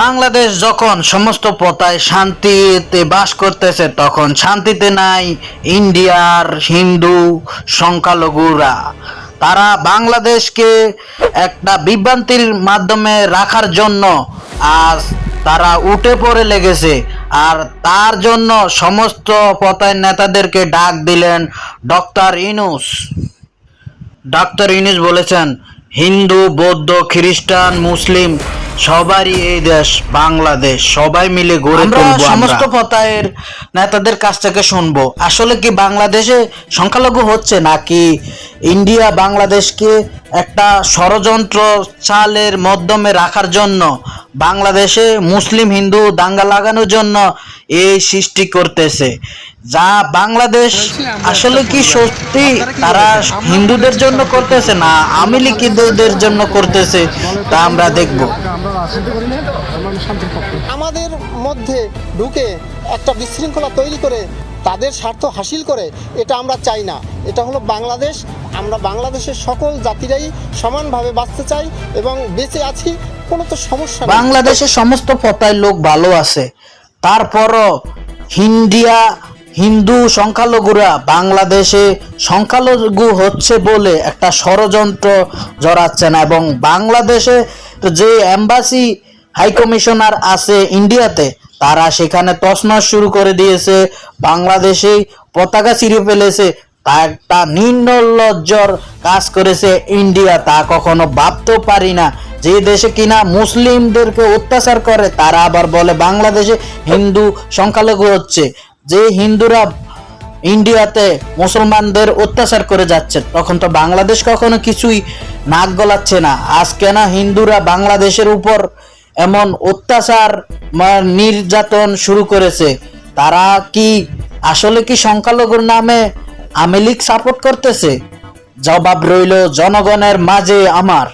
বাংলাদেশ যখন সমস্ত পতায় শান্তিতে বাস করতেছে, তখন শান্তিতে নাই ইন্ডিয়ার হিন্দু সংখ্যালঘুরা। তারা বাংলাদেশকে একটা বিভ্রান্তির মাধ্যমে রাখার জন্য আজ তারা উঠে পড়ে লেগেছে। আর তার জন্য সমস্ত পতায় নেতাদেরকে ডাক দিলেন ডক্টর ইউনূস। ডাক্তার ইউনূস বলেছেন, হিন্দু, বৌদ্ধ, খ্রিস্টান, মুসলিম সবারই এই দেশ বাংলাদেশ, সবাই মিলে গড়ে তুলবো। সমস্ত পতায়ের নেতাদের কাছ থেকে শুনবো, আসলে কি বাংলাদেশে সংখ্যালঘু হচ্ছে, নাকি ইন্ডিয়া বাংলাদেশকে একটা ষড়যন্ত্র চালের মাধ্যমে রাখার জন্য, বাংলাদেশে মুসলিম হিন্দু দাঙ্গা লাগানোর জন্য এই সৃষ্টি করতেছে। যা বাংলাদেশ আসলে কি সত্যি তারা হিন্দুদের জন্য করতেছে, না আওয়ামী লীগদের জন্য করতেছে, তা আমরা দেখব। আমাদের মধ্যে ঢুকে একটা বিশৃঙ্খলা তৈরি করে তাদের স্বার্থ হাসিল করে, এটা আমরা চাই না। এটা হলো বাংলাদেশ। আমরা বাংলাদেশের সকল জাতিরাই সমানভাবে বাঁচতে চাই এবং বেঁচে আছি, কোনো তো সমস্যা নেই। বাংলাদেশের সমস্ত পতায় লোক ভালো আছে, তারপরও হিন্দু সংখ্যালঘুরা বাংলাদেশে সংখ্যালঘু হচ্ছে বলে একটা ষড়যন্ত্র জড়াচ্ছে না। এবং বাংলাদেশে যে এম্বাসি হাইকমিশনার আছে ইন্ডিয়াতে, তারা সেখানে তছনছ শুরু করে দিয়েছে, বাংলাদেশে পতাকা ছিঁড়ে ফেলেছে। তা একটা নির্লজ্জর কাজ করেছে ইন্ডিয়া, তা কখনো ভাবতেও পারি না। যে দেশে কিনা মুসলিমদেরকে অত্যাচার করে, তারা আবার বলে বাংলাদেশে হিন্দু সংখ্যালঘু হচ্ছে। যে হিন্দুরা ইন্ডিয়াতে মুসলমানদের অত্যাচার করে যাচ্ছে, তখন তো বাংলাদেশ কখনো কিছুই নাক গলাচ্ছে না। আজ কেন হিন্দুরা বাংলাদেশের উপর এমন অত্যাচার নির্যাতন শুরু করেছে? তারা কি আসলে কি সংখ্যালঘুর নামে আওয়ামী লীগ সাপোর্ট করতেছে? জবাব রইল জনগণের মাঝে আমার।